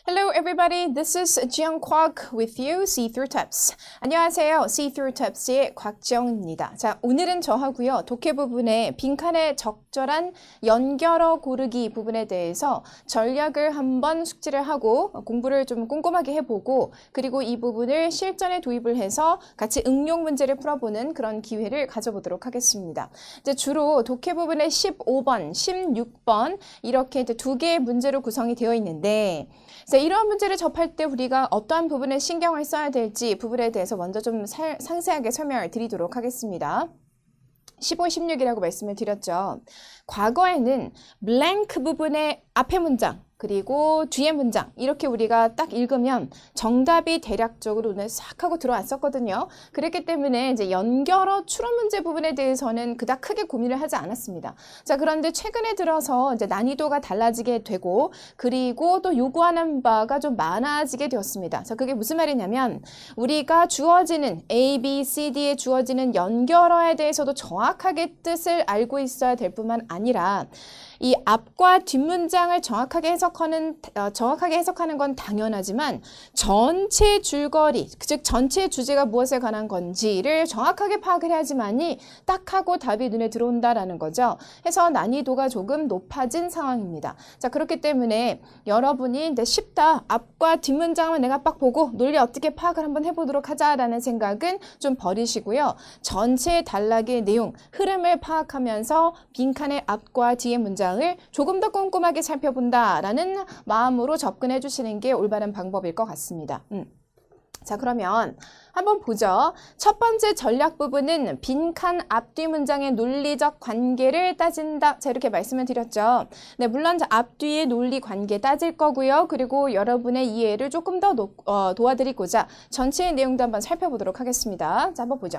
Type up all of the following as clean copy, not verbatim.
Hello everybody, this is Jiyoung Kwak with you, See-Through Tips. 안녕하세요, See-Through Tips의 곽지영입니다. 자, 오늘은 저하고요, 독해 부분에 빈칸에 적절한 연결어 고르기 부분에 대해서 전략을 한번 숙지를 하고 공부를 좀 꼼꼼하게 해보고 그리고 이 부분을 실전에 도입을 해서 같이 응용 문제를 풀어보는 그런 기회를 가져보도록 하겠습니다. 이제 주로 독해 부분에 15번, 16번 이렇게 이제 두 개의 문제로 구성이 되어 있는데 자, 이러한 문제를 접할 때 우리가 어떠한 부분에 신경을 써야 될지 부분에 대해서 먼저 좀 상세하게 설명을 드리도록 하겠습니다. 15, 16이라고 말씀을 드렸죠. 과거에는 blank 부분의 앞에 문장 그리고 뒤에 문장 이렇게 우리가 딱 읽으면 정답이 대략적으로 눈에 싹 하고 들어왔었거든요. 그랬기 때문에 이제 연결어 추론 문제 부분에 대해서는 그닥 크게 고민을 하지 않았습니다. 자, 그런데 최근에 들어서 이제 난이도가 달라지게 되고 그리고 또 요구하는 바가 좀 많아지게 되었습니다. 자, 그게 무슨 말이냐면 우리가 주어지는 A, B, C, D에 주어지는 연결어에 대해서도 정확하게 뜻을 알고 있어야 될 뿐만 아니라 이 앞과 뒷문장을 정확하게 해석하는 건 당연하지만 전체 줄거리, 즉 전체 주제가 무엇에 관한 건지를 정확하게 파악을 해야지만이 딱 하고 답이 눈에 들어온다라는 거죠. 해서 난이도가 조금 높아진 상황입니다. 자, 그렇기 때문에 여러분이 쉽다. 앞과 뒷문장을 내가 딱 보고 논리 어떻게 파악을 한번 해보도록 하자라는 생각은 좀 버리시고요. 전체 단락의 내용, 흐름을 파악하면서 빈칸의 앞과 뒤의 문장 을 조금 더 꼼꼼하게 살펴본다라는 마음으로 접근해 주시는 게 올바른 방법일 것 같습니다. 자, 그러면 한번 보죠. 첫 번째 전략 부분은 빈칸 앞뒤 문장의 논리적 관계를 따진다. 자, 이렇게 말씀을 드렸죠. 네, 물론 앞뒤의 논리 관계 따질 거고요. 그리고 여러분의 이해를 조금 더 도와드리고자 전체의 내용도 한번 살펴보도록 하겠습니다. 자, 한번 보죠.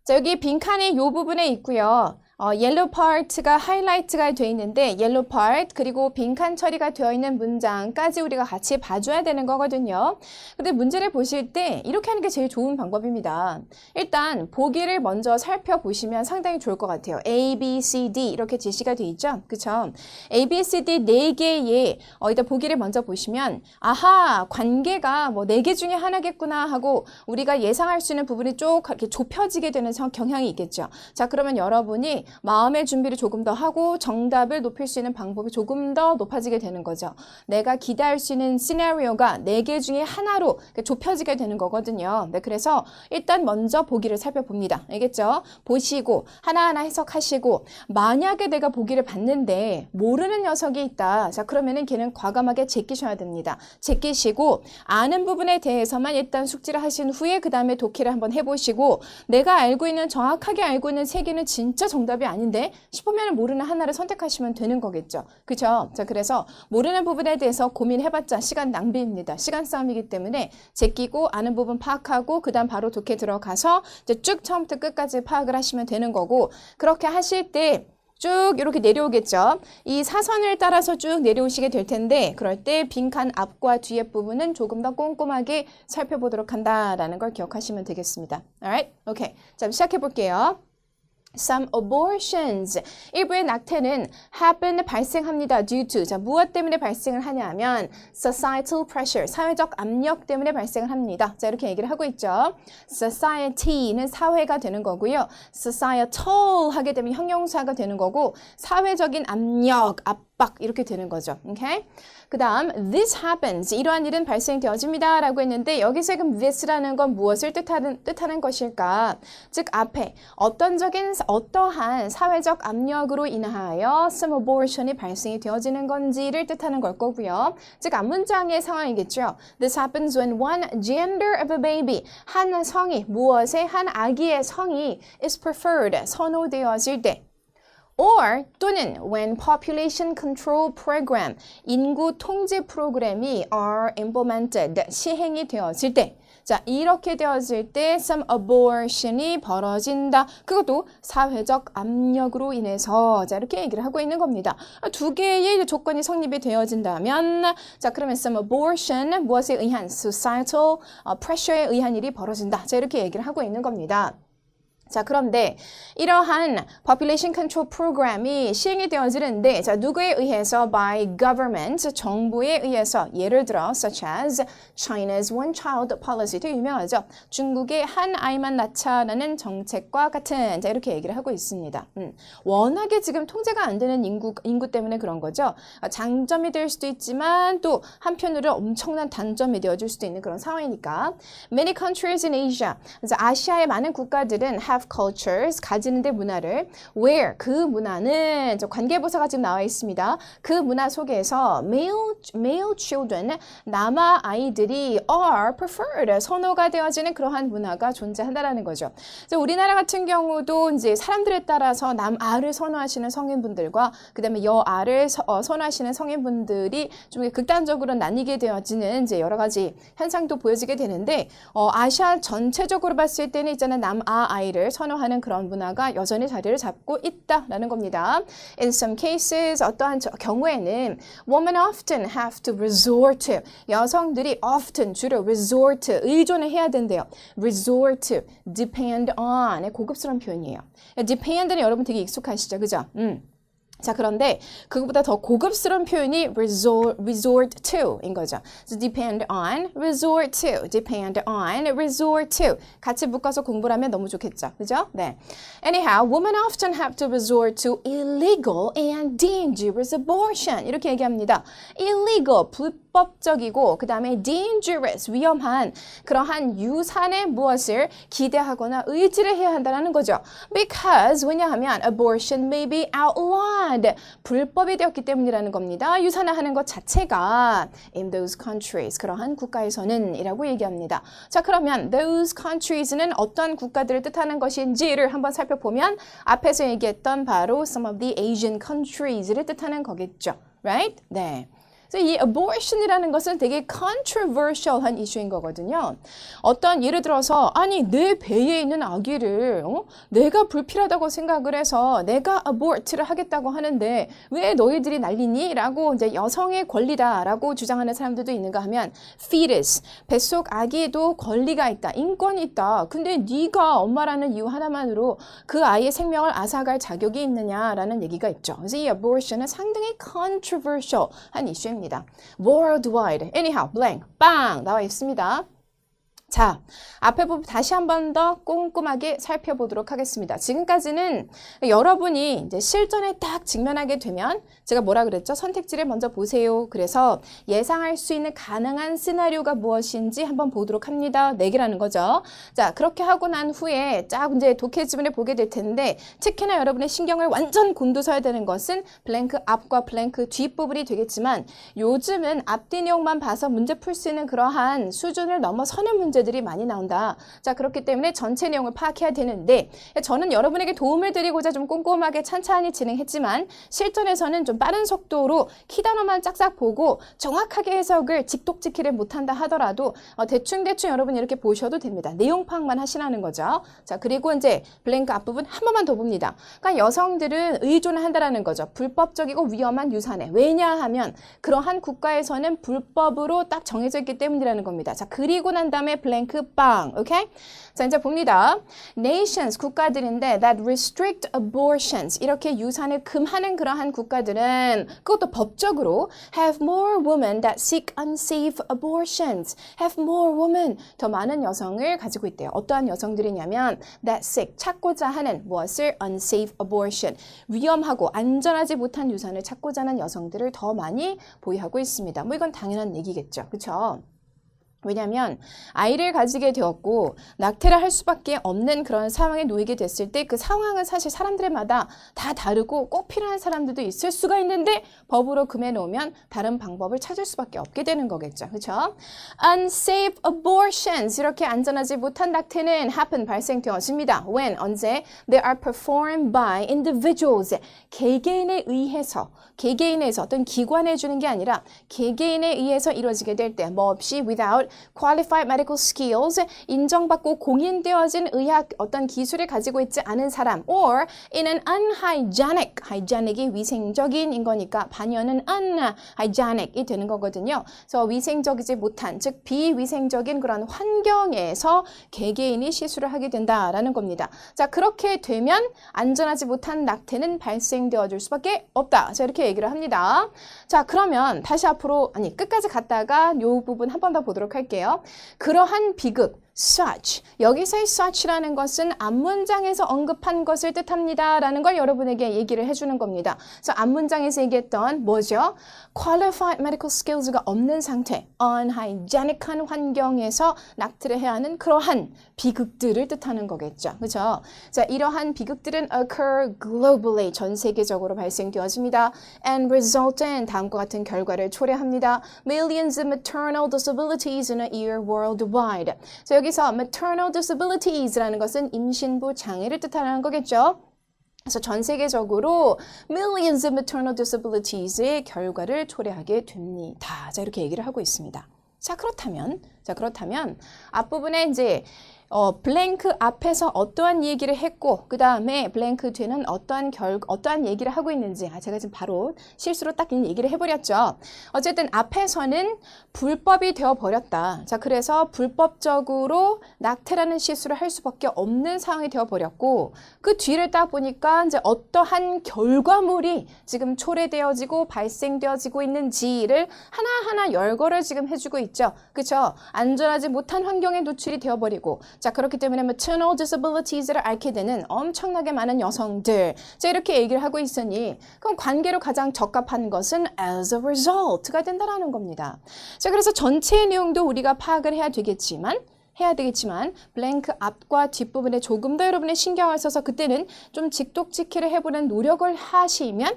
자, 여기 빈칸의 이 부분에 있고요. 옐로우 파트가 하이라이트가 되어 있는데 옐로우 파트 그리고 빈칸 처리가 되어 있는 문장까지 우리가 같이 봐줘야 되는 거거든요. 근데 문제를 보실 때 이렇게 하는 게 제일 좋은 방법입니다. 일단 보기를 먼저 살펴보시면 상당히 좋을 것 같아요. A, B, C, D 이렇게 제시가 되어 있죠. 그쵸? A, B, C, D 4개의 일단 보기를 먼저 보시면 아하 관계가 뭐 4개 중에 하나겠구나 하고 우리가 예상할 수 있는 부분이 쭉 이렇게 좁혀지게 되는 경향이 있겠죠. 자, 그러면 여러분이 마음의 준비를 조금 더 하고 정답을 높일 수 있는 방법이 조금 더 높아지게 되는 거죠. 내가 기대할 수 있는 시나리오가 4개 중에 하나로 좁혀지게 되는 거거든요. 네, 그래서 일단 먼저 보기를 살펴봅니다. 알겠죠? 보시고 하나하나 해석하시고 만약에 내가 보기를 봤는데 모르는 녀석이 있다. 자, 그러면은 걔는 과감하게 제끼셔야 됩니다. 제끼시고 아는 부분에 대해서만 일단 숙지를 하신 후에 그 다음에 독해를 한번 해보시고 내가 알고 있는 정확하게 알고 있는 3개는 진짜 정답이 아닌데 싶으면 모르는 하나를 선택하시면 되는 거겠죠. 그렇죠? 자, 그래서 모르는 부분에 대해서 고민해봤자 시간 낭비입니다. 시간 싸움이기 때문에 제끼고 아는 부분 파악하고 그 다음 바로 독해 들어가서 이제 쭉 처음부터 끝까지 파악을 하시면 되는 거고 그렇게 하실 때 쭉 이렇게 내려오겠죠. 이 사선을 따라서 쭉 내려오시게 될 텐데 그럴 때 빈칸 앞과 뒤에 부분은 조금 더 꼼꼼하게 살펴보도록 한다라는 걸 기억하시면 되겠습니다. Alright? 오케이. 자, 시작해 볼게요. Some abortions. 일부의 낙태는 happen, 발생합니다. due to. 자, 무엇 때문에 발생을 하냐 하면 societal pressure, 사회적 압력 때문에 발생을 합니다. 자, 이렇게 얘기를 하고 있죠. society는 사회가 되는 거고요. societal 하게 되면 형용사가 되는 거고 사회적인 압력, 압박 이렇게 되는 거죠. 오케이? 그 다음 this happens. 이러한 일은 발생되어집니다. 라고 했는데 여기서 지금 this라는 건 무엇을 뜻하는 것일까? 즉 앞에 어떠한 사회적 압력으로 인하여 some abortion이 발생이 되어지는 건지를 뜻하는 걸 거고요. 즉 앞문장의 상황이겠죠. This happens when one gender of a baby. 한 성이 무엇에 한 아기의 성이 is preferred. 선호되어질 때. or 또는 when population control program, 인구 통제 프로그램이 are implemented, 시행이 되어질 때. 자, 이렇게 되어질 때 some abortion이 벌어진다. 그것도 사회적 압력으로 인해서 자, 이렇게 얘기를 하고 있는 겁니다. 두 개의 조건이 성립이 되어진다면 자, 그러면 some abortion 무엇에 의한 societal pressure에 의한 일이 벌어진다. 자, 이렇게 얘기를 하고 있는 겁니다. 자, 그런데 이러한 population control 프로그램이 시행이 되어지는데 자, 누구에 의해서 by government, 정부에 의해서 예를 들어 such as China's one child policy 되게 유명하죠. 중국의 한 아이만 낳자라는 정책과 같은 자, 이렇게 얘기를 하고 있습니다. 워낙에 지금 통제가 안 되는 인구 때문에 그런 거죠. 장점이 될 수도 있지만 또 한편으로 엄청난 단점이 되어줄 수도 있는 그런 상황이니까 many countries in Asia, 그래서 아시아의 많은 국가들은 have cultures, 가지는데 문화를 where, 그 문화는 관계부사가 지금 나와 있습니다. 그 문화 속에서 male children, 남아 아이들이 are preferred, 선호가 되어지는 그러한 문화가 존재한다라는 거죠. 그래서 우리나라 같은 경우도 이제 사람들에 따라서 남아를 선호하시는 성인분들과 그 다음에 여아를 선호하시는 성인분들이 좀 극단적으로 나뉘게 되어지는 이제 여러 가지 현상도 보여지게 되는데 아시아 전체적으로 봤을 때는 있잖아요. 남아 아이를 선호하는 그런 문화가 여전히 자리를 잡고 있다라는 겁니다. In some cases, 어떠한 경우에는 women often have to resort to, 여성들이 often 주로 resort, 의존을 해야 된대요. resort to, depend on, 고급스러운 표현이에요. depend는 여러분 되게 익숙하시죠? 그죠? 자, 그런데 그것보다 더 고급스러운 표현이 resort to인 거죠. So depend on, resort to, depend on, resort to. 같이 묶어서 공부를 하면 너무 좋겠죠. 그죠? 네. Anyhow, women often have to resort to illegal and dangerous abortion. 이렇게 얘기합니다. illegal, 불법적이고 그 다음에 dangerous, 위험한 그러한 유산의 무엇을 기대하거나 의지를 해야 한다는 거죠. Because, 왜냐하면 abortion may be outlawed. 불법이 되었기 때문이라는 겁니다. 유산을 하는 것 자체가 in those countries, 그러한 국가에서는 이라고 얘기합니다. 자, 그러면 those countries는 어떤 국가들을 뜻하는 것인지를 한번 살펴보면 앞에서 얘기했던 바로 some of the Asian countries를 뜻하는 거겠죠. Right? 네. 이 abortion이라는 것은 되게 controversial한 이슈인 거거든요. 어떤 예를 들어서 아니 내 배에 있는 아기를 내가 불필요하다고 생각을 해서 내가 abort를 하겠다고 하는데 왜 너희들이 난리니? 라고 이제 여성의 권리다라고 주장하는 사람들도 있는가 하면 fetus, 뱃속 아기에도 권리가 있다, 인권이 있다. 근데 네가 엄마라는 이유 하나만으로 그 아이의 생명을 앗아갈 자격이 있느냐라는 얘기가 있죠. 그래서 이 abortion은 상당히 controversial한 이슈입니다. Worldwide. Anyhow, blank. 빵! 나와 있습니다. 자, 앞에 부분 다시 한 번 더 꼼꼼하게 살펴보도록 하겠습니다. 지금까지는 여러분이 이제 실전에 딱 직면하게 되면 제가 뭐라 그랬죠? 선택지를 먼저 보세요. 그래서 예상할 수 있는 가능한 시나리오가 무엇인지 한번 보도록 합니다. 4개라는 거죠. 자, 그렇게 하고 난 후에 쫙 이제 독해 지문을 보게 될 텐데 특히나 여러분의 신경을 완전 곤두서야 되는 것은 블랭크 앞과 블랭크 뒷부분이 되겠지만 요즘은 앞뒤 내용만 봐서 문제 풀 수 있는 그러한 수준을 넘어서는 문제들이 많이 나온다. 자, 그렇기 때문에 전체 내용을 파악해야 되는데 저는 여러분에게 도움을 드리고자 좀 꼼꼼하게 찬찬히 진행했지만 실전에서는 좀 빠른 속도로 키단어만 짝짝 보고 정확하게 해석을 직독직히를 못한다 하더라도 대충대충 여러분 이렇게 보셔도 됩니다. 내용 파악만 하시라는 거죠. 자, 그리고 이제 블랭크 앞부분 한 번만 더 봅니다. 그러니까 여성들은 의존을 한다라는 거죠. 불법적이고 위험한 유산에. 왜냐하면 그러한 국가에서는 불법으로 딱 정해져 있기 때문이라는 겁니다. 자, 그리고 난 다음에 블랭크 빵. 오케이? 자, 이제 봅니다. Nations, 국가들인데 that restrict abortions, 이렇게 유산을 금하는 그러한 국가들은 그것도 법적으로 have more women that seek unsafe abortions. have more women, 더 많은 여성을 가지고 있대요. 어떠한 여성들이냐면 that seek, 찾고자 하는 무엇을 unsafe abortion, 위험하고 안전하지 못한 유산을 찾고자 하는 여성들을 더 많이 보유하고 있습니다. 뭐 이건 당연한 얘기겠죠. 그렇죠? 왜냐하면 아이를 가지게 되었고 낙태를 할 수밖에 없는 그런 상황에 놓이게 됐을 때 그 상황은 사실 사람들마다 다 다르고 꼭 필요한 사람들도 있을 수가 있는데 법으로 금해놓으면 다른 방법을 찾을 수밖에 없게 되는 거겠죠. 그렇죠? Unsafe abortions, 이렇게 안전하지 못한 낙태는 happen, 발생되어집니다. When, 언제? They are performed by individuals, 개개인에 의해서 어떤 기관에 주는 게 아니라 개개인에 의해서 이루어지게 될 때 뭐 없이 without qualified medical skills, 인정받고 공인되어진 의학 어떤 기술을 가지고 있지 않은 사람, or in an unhygienic, hygienic이 위생적인인 거니까 반려는 unhygienic이 되는 거거든요. 그래서 위생적이지 못한, 즉 비위생적인 그런 환경에서 개개인이 시술을 하게 된다라는 겁니다. 자, 그렇게 되면 안전하지 못한 낙태는 발생되어 줄 수밖에 없다. 자, 이렇게 얘기를 합니다. 자, 그러면 다시 앞으로, 끝까지 갔다가 이 부분 한 번 더 보도록 할게요. 그러한 비극, such. 여기서의 such라는 것은 앞문장에서 언급한 것을 뜻합니다. 라는 걸 여러분에게 얘기를 해주는 겁니다. 그래서 앞문장에서 얘기했던 뭐죠? qualified medical skills가 없는 상태, unhygienic한 환경에서 낙태를 해야 하는 그러한 비극들을 뜻하는 거겠죠. 그렇죠? 자, 이러한 비극들은 occur globally, 전 세계적으로 발생되어집니다. and result in, 다음과 같은 결과를 초래합니다. millions of maternal disabilities in a year worldwide. 자, 여기서 maternal disabilities라는 것은 임신부 장애를 뜻하는 거겠죠. 그래서 전 세계적으로 millions of maternal disabilities의 결과를 초래하게 됩니다. 자, 이렇게 얘기를 하고 있습니다. 자, 그렇다면 앞부분에 이제 블랭크 앞에서 어떠한 얘기를 했고 그 다음에 블랭크 뒤에는 어떠한 얘기를 하고 있는지 제가 지금 바로 실수로 딱 얘기를 해버렸죠. 어쨌든 앞에서는 불법이 되어버렸다. 자, 그래서 불법적으로 낙태라는 실수를 할 수밖에 없는 상황이 되어버렸고 그 뒤를 딱 보니까 이제 어떠한 결과물이 지금 초래되어지고 발생되어지고 있는지를 하나하나 열거를 지금 해주고 있죠. 그렇죠? 안전하지 못한 환경에 노출이 되어버리고 자, 그렇기 때문에 maternal disabilities를 앓게 되는 엄청나게 많은 여성들. 자, 이렇게 얘기를 하고 있으니 그럼 관계로 가장 적합한 것은 as a result가 된다라는 겁니다. 자, 그래서 전체 내용도 우리가 파악을 해야 되겠지만 블랭크 앞과 뒷부분에 조금 더 여러분의 신경을 써서 그때는 좀 직독직해를 해보는 노력을 하시면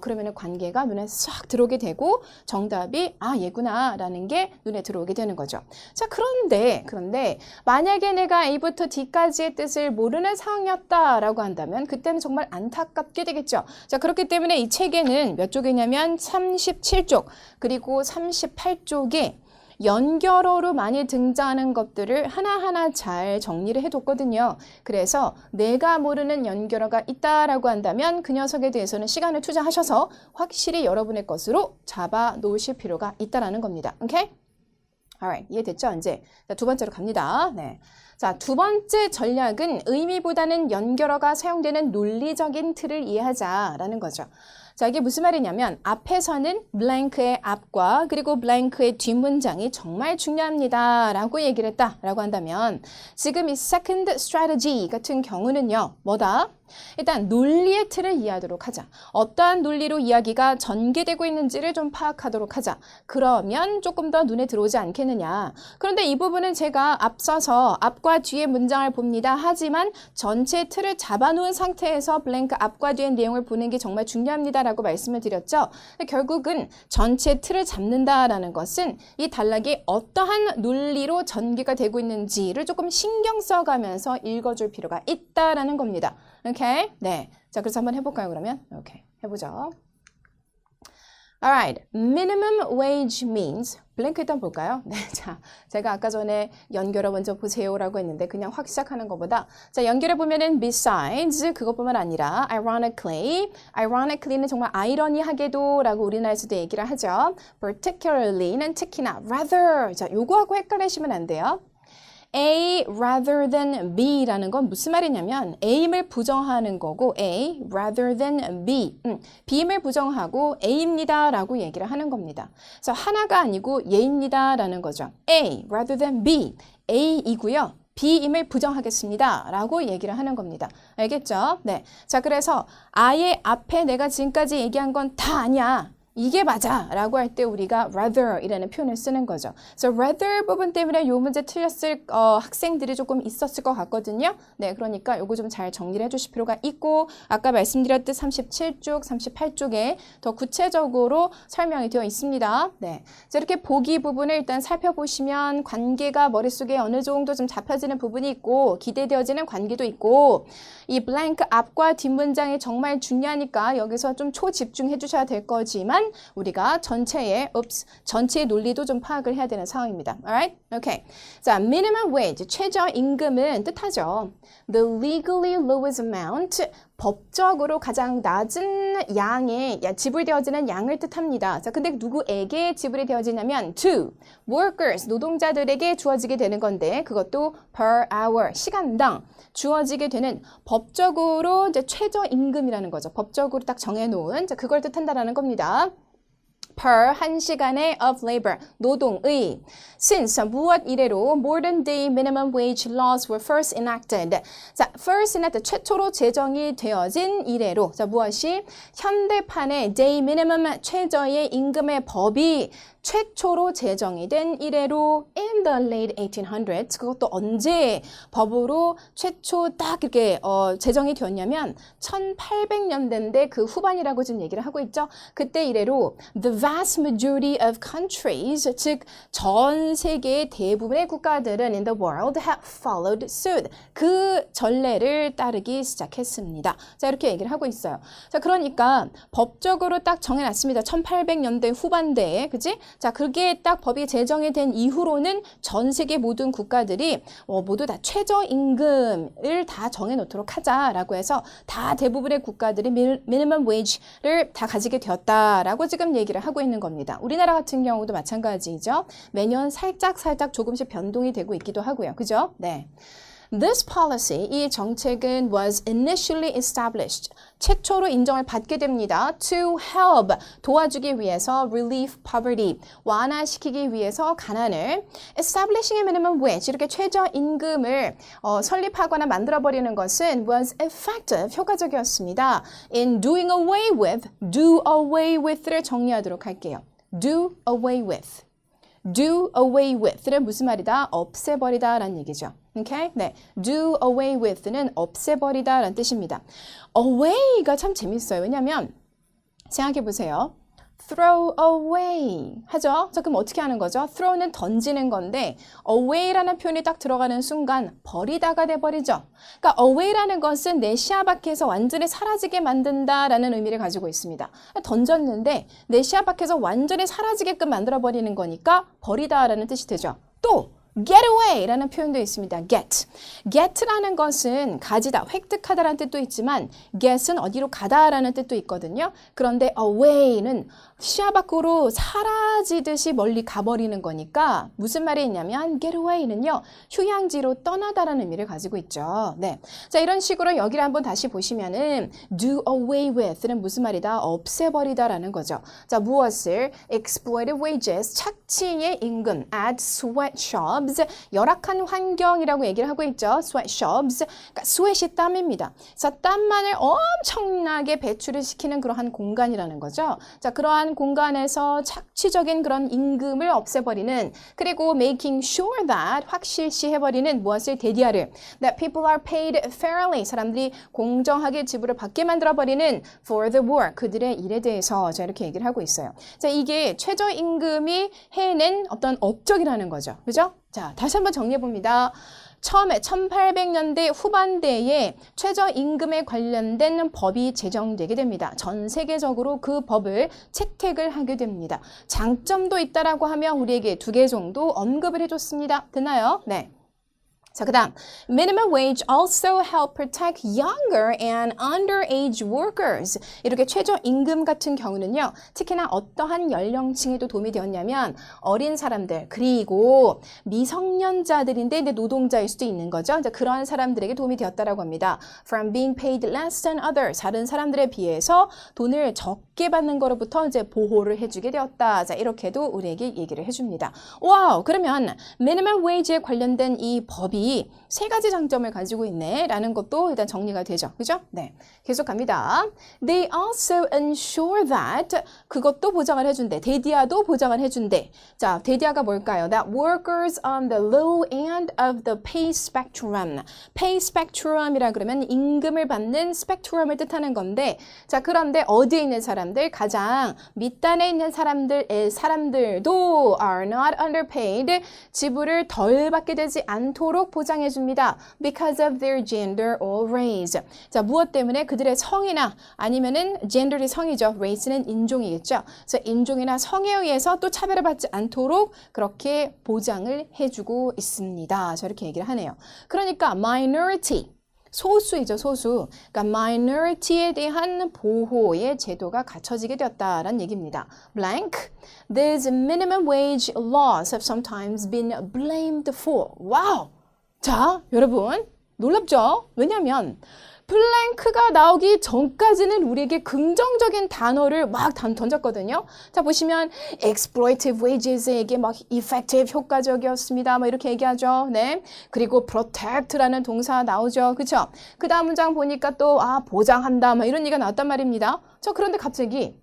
그러면 관계가 눈에 싹 들어오게 되고 정답이 얘구나 라는 게 눈에 들어오게 되는 거죠. 자, 그런데 만약에 내가 A부터 D까지의 뜻을 모르는 상황이었다라고 한다면 그때는 정말 안타깝게 되겠죠. 자, 그렇기 때문에 이 책에는 몇 쪽이냐면 37쪽 그리고 38쪽에 연결어로 많이 등장하는 것들을 하나하나 잘 정리를 해뒀거든요. 그래서 내가 모르는 연결어가 있다라고 한다면 그 녀석에 대해서는 시간을 투자하셔서 확실히 여러분의 것으로 잡아 놓으실 필요가 있다라는 겁니다. 오케이? alright, 이해됐죠? 이제 두 번째로 갑니다. 네. 자, 두 번째 전략은 의미보다는 연결어가 사용되는 논리적인 틀을 이해하자라는 거죠. 자, 이게 무슨 말이냐면 앞에서는 블랭크의 앞과 그리고 블랭크의 뒷문장이 정말 중요합니다 라고 얘기를 했다라고 한다면 지금 이 second strategy 같은 경우는요. 뭐다? 일단 논리의 틀을 이해하도록 하자. 어떠한 논리로 이야기가 전개되고 있는지를 좀 파악하도록 하자. 그러면 조금 더 눈에 들어오지 않겠느냐. 그런데 이 부분은 제가 앞서서 앞과 뒤의 문장을 봅니다. 하지만 전체 틀을 잡아놓은 상태에서 블랭크 앞과 뒤의 내용을 보는 게 정말 중요합니다 라고 말씀을 드렸죠. 결국은 전체 틀을 잡는다라는 것은 이 단락이 어떠한 논리로 전개가 되고 있는지를 조금 신경 써가면서 읽어줄 필요가 있다라는 겁니다. 오케이? 네. 자, 그래서 한번 해볼까요, 그러면? 오케이. 해보죠. Alright. Minimum wage means 블랭크 일단 볼까요? 네, 자, 제가 아까 전에 연결어 먼저 보세요라고 했는데 그냥 확 시작하는 것보다 자, 연결해 보면은 besides 그것뿐만 아니라 ironically는 정말 아이러니하게도라고 우리나라에서도 얘기를 하죠. particularly는 특히나 rather 자, 요거하고 헷갈리시면 안 돼요. A rather than B라는 건 무슨 말이냐면 A임을 부정하는 거고 A rather than B B임을 부정하고 A입니다 라고 얘기를 하는 겁니다. 그래서 하나가 아니고 얘입니다 라는 거죠. A rather than B A이고요. B임을 부정하겠습니다 라고 얘기를 하는 겁니다. 알겠죠? 네. 자, 그래서 아예 앞에 내가 지금까지 얘기한 건 다 아니야. 이게 맞아 라고 할 때 우리가 rather 이라는 표현을 쓰는 거죠. 그래서 rather 부분 때문에 이 문제 틀렸을 학생들이 조금 있었을 것 같거든요. 네, 그러니까 요거 좀 잘 정리를 해주실 필요가 있고 아까 말씀드렸듯 37쪽, 38쪽에 더 구체적으로 설명이 되어 있습니다. 네, 자, 이렇게 보기 부분을 일단 살펴보시면 관계가 머릿속에 어느 정도 좀 잡혀지는 부분이 있고 기대되어지는 관계도 있고 이 blank 앞과 뒷문장이 정말 중요하니까 여기서 좀 초집중해 주셔야 될 거지만 하지만 우리가 전체의 논리도 좀 파악을 해야 되는 상황입니다. Alright? Okay. 자, minimum wage, 최저임금은 뜻하죠. The legally lowest amount, 법적으로 가장 낮은 양의 지불되어지는 양을 뜻합니다. 자, 근데 누구에게 지불이 되어지냐면 to workers, 노동자들에게 주어지게 되는 건데 그것도 per hour, 시간당 주어지게 되는 법적으로 이제 최저임금이라는 거죠. 법적으로 딱 정해놓은 그걸 뜻한다라는 겁니다. per 1시간의 of labor, 노동의. Since 무엇 이래로 modern day minimum wage laws were first enacted. 자, first enacted, 최초로 제정이 되어진 이래로. 자, 무엇이? 현대판의 day minimum 최저의 임금의 법이 최초로 제정이 된 이래로 in the late 1800s. 그것도 언제 법으로 최초 딱 이렇게 제정이 되었냐면 1800년대인데 그 후반이라고 지금 얘기를 하고 있죠. 그때 이래로 the vast majority of countries, 즉 전 세계의 대부분의 국가들은 in the world have followed suit. 그 전례를 따르기 시작했습니다. 자, 이렇게 얘기를 하고 있어요. 자, 그러니까 법적으로 딱 정해놨습니다. 1800년대 후반대에, 그지? 자, 그게 딱 법이 제정이 된 이후로는 전 세계 모든 국가들이 모두 다 최저임금을 다 정해놓도록 하자라고 해서 다 대부분의 국가들이 미니멈 웨이지를 다 가지게 되었다라고 지금 얘기를 하고 있는 겁니다. 우리나라 같은 경우도 마찬가지죠. 매년 살짝 조금씩 변동이 되고 있기도 하고요. 그죠? 네. This policy, 이 정책은 was initially established, 최초로 인정을 받게 됩니다. To help, 도와주기 위해서, relieve poverty, 완화시키기 위해서 가난을, establishing a minimum wage, 이렇게 최저임금을 설립하거나 만들어버리는 것은 was effective, 효과적이었습니다. In doing away with, do away with를 정리하도록 할게요. Do away with. do away with는 무슨 말이다? 없애버리다 라는 얘기죠. Okay? 네. do away with는 없애버리다 라는 뜻입니다. away가 참 재밌어요. 왜냐면 생각해 보세요. throw away 하죠. 자, 그럼 어떻게 하는 거죠? throw는 던지는 건데 away라는 표현이 딱 들어가는 순간 버리다가 돼버리죠. 그러니까 away라는 것은 내 시야 밖에서 완전히 사라지게 만든다라는 의미를 가지고 있습니다. 던졌는데 내 시야 밖에서 완전히 사라지게끔 만들어버리는 거니까 버리다라는 뜻이 되죠. 또 get away라는 표현도 있습니다. get라는 것은 가지다, 획득하다라는 뜻도 있지만 get은 어디로 가다라는 뜻도 있거든요. 그런데 away는 시야 밖으로 사라지듯이 멀리 가버리는 거니까 무슨 말이 있냐면 get away는요. 휴양지로 떠나다라는 의미를 가지고 있죠. 네. 자, 이런 식으로 여기를 한번 다시 보시면은 do away with는 무슨 말이다? 없애버리다라는 거죠. 자, 무엇을? exploited wages, 착취의 임금 at sweatshops, 열악한 환경이라고 얘기를 하고 있죠. sweatshops. 그러니까 sweat이 땀입니다. 자, 땀만을 엄청나게 배출을 시키는 그러한 공간이라는 거죠. 자, 그러한 공간에서 착취적인 그런 임금을 없애버리는, 그리고 making sure that, 확실시해버리는 무엇을? 대디아를 that people are paid fairly, 사람들이 공정하게 지불을 받게 만들어버리는 for the work, 그들의 일에 대해서 자, 이렇게 얘기를 하고 있어요. 자, 이게 최저임금이 해낸 어떤 업적이라는 거죠. 그죠? 자, 다시 한번 정리해봅니다. 처음에 1800년대 후반대에 최저임금에 관련된 법이 제정되게 됩니다. 전 세계적으로 그 법을 채택을 하게 됩니다. 장점도 있다라고 하면 우리에게 2개 정도 언급을 해줬습니다. 됐나요? 네. 자, 그 다음 minimum wage also help protect younger and underage workers. 이렇게 최저임금 같은 경우는요. 특히나 어떠한 연령층에도 도움이 되었냐면 어린 사람들 그리고 미성년자들인데 노동자일 수도 있는 거죠. 이제 그러한 사람들에게 도움이 되었다라고 합니다. From being paid less than others. 다른 사람들에 비해서 돈을 적게 받는 거로부터 이제 보호를 해주게 되었다. 자, 이렇게도 우리에게 얘기를 해줍니다. 와우, 그러면 minimum wage에 관련된 이 법이 3가지 장점을 가지고 있네 라는 것도 일단 정리가 되죠. 그죠? 네. 계속 갑니다. They also ensure that, 그것도 보장을 해준대. 대디아도 보장을 해준대. 자, 대디아가 뭘까요? That workers on the low end of the pay spectrum. pay spectrum이라 그러면 임금을 받는 스펙트럼을 뜻하는 건데, 자, 그런데 어디에 있는 사람들? 가장 밑단에 있는 사람들도 are not underpaid. 지불을 덜 받게 되지 않도록 쭉 보장해 줍니다. Because of their gender or race. 자, 무엇 때문에? 그들의 성이나 아니면은 gender이 성이죠. race는 인종이겠죠. 그래서 인종이나 성에 의해서 또 차별을 받지 않도록 그렇게 보장을 해주고 있습니다. 저렇게 얘기를 하네요. 그러니까 minority. 소수이죠, 소수. 그러니까 minority에 대한 보호의 제도가 갖춰지게 되었다라는 얘기입니다. blank. These minimum wage laws have sometimes been blamed for. 와우! 자, 여러분, 놀랍죠? 왜냐면 블랭크가 나오기 전까지는 우리에게 긍정적인 단어를 막 던졌거든요. 자, 보시면 exploitative wages에게 막 effective 효과적이었습니다. 뭐 이렇게 얘기하죠. 네. 그리고 protect라는 동사 나오죠. 그쵸? 그 다음 문장 보니까 또 보장한다. 막 이런 얘기가 나왔단 말입니다. 자, 그런데 갑자기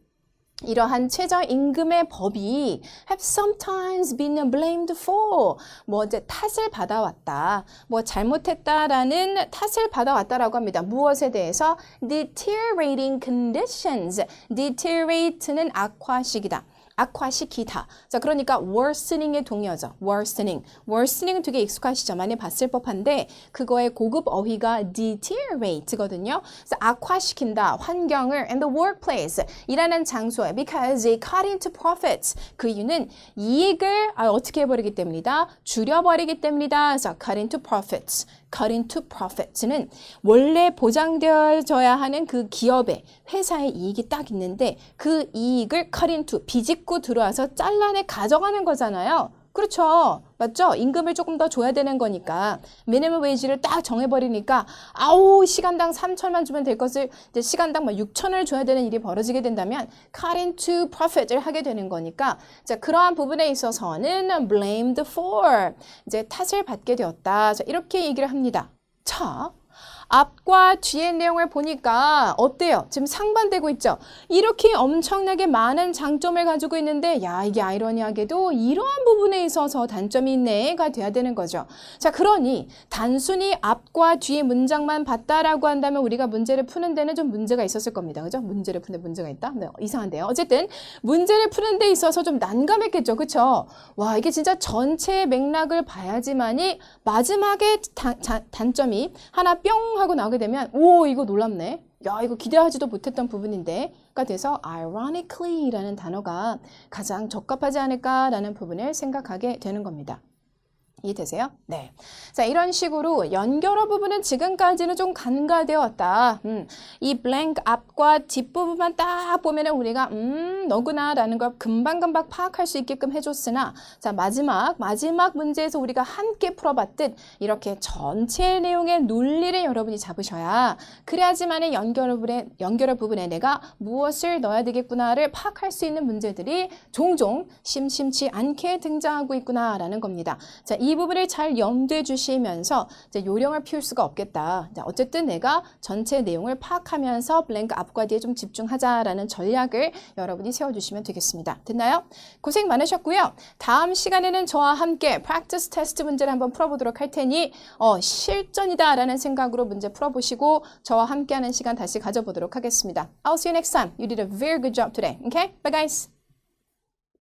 이러한 최저임금의 법이 have sometimes been blamed for 뭐 이제 탓을 받아왔다. 뭐 잘못했다라는 탓을 받아왔다라고 합니다. 무엇에 대해서? deteriorating conditions. deteriorate는 악화시키다. 악화시키다. 자, 그러니까 worsening의 동의어죠. worsening. worsening은 되게 익숙하시죠? 많이 봤을 법한데 그거의 고급 어휘가 deteriorate거든요. 그래서 악화시킨다. 환경을 and the workplace. 일하는 장소에 because it cut into profits. 그 이유는 이익을 어떻게 해버리기 때문이다? 줄여버리기 때문이다. 그래서 cut into profits. cut into profits는 원래 보장되어져야 하는 그 기업의 회사의 이익이 딱 있는데 그 이익을 cut into 비집고 들어와서 잘라내 가져가는 거잖아요. 그렇죠. 맞죠? 임금을 조금 더 줘야 되는 거니까 미니멈 웨이지를 딱 정해버리니까 시간당 3천만 주면 될 것을 이제 시간당 6천을 줘야 되는 일이 벌어지게 된다면 cut into profit을 하게 되는 거니까 자, 그러한 부분에 있어서는 blamed for 이제 탓을 받게 되었다. 자, 이렇게 얘기를 합니다. 자, 앞과 뒤의 내용을 보니까 어때요? 지금 상반되고 있죠? 이렇게 엄청나게 많은 장점을 가지고 있는데 이게 아이러니하게도 이러한 부분에 있어서 단점이 있네가 돼야 되는 거죠. 자, 그러니 단순히 앞과 뒤의 문장만 봤다라고 한다면 우리가 문제를 푸는 데는 좀 문제가 있었을 겁니다. 그죠? 문제를 푸는 데 문제가 있다? 네, 이상한데요. 어쨌든 문제를 푸는 데 있어서 좀 난감했겠죠. 그쵸? 와, 이게 진짜 전체의 맥락을 봐야지만이 마지막에 단점이 하나 뿅 하고 나오게 되면 이거 놀랍네. 야, 이거 기대하지도 못했던 부분인데가 돼서 ironically라는 단어가 가장 적합하지 않을까라는 부분을 생각하게 되는 겁니다. 이해되세요? 네. 자, 이런 식으로 연결어 부분은 지금까지는 좀 간과되었다. 이 blank 앞과 뒷부분만 딱 보면은 우리가 너구나라는 걸 금방금방 파악할 수 있게끔 해줬으나 자, 마지막 문제에서 우리가 함께 풀어봤듯 이렇게 전체 내용의 논리를 여러분이 잡으셔야 그래야지만의 연결어 부분에 내가 무엇을 넣어야 되겠구나를 파악할 수 있는 문제들이 종종 심심치 않게 등장하고 있구나라는 겁니다. 자, 이 부분을 잘 염두에 주시면서 이제 요령을 피울 수가 없겠다. 자, 어쨌든 내가 전체 내용을 파악하면서 블랭크 앞과 뒤에 좀 집중하자라는 전략을 여러분이 세워주시면 되겠습니다. 됐나요? 고생 많으셨고요. 다음 시간에는 저와 함께 practice test 문제를 한번 풀어보도록 할 테니 실전이다라는 생각으로 문제 풀어보시고 저와 함께하는 시간 다시 가져보도록 하겠습니다. I'll see you next time. You did a very good job today. Okay? Bye guys.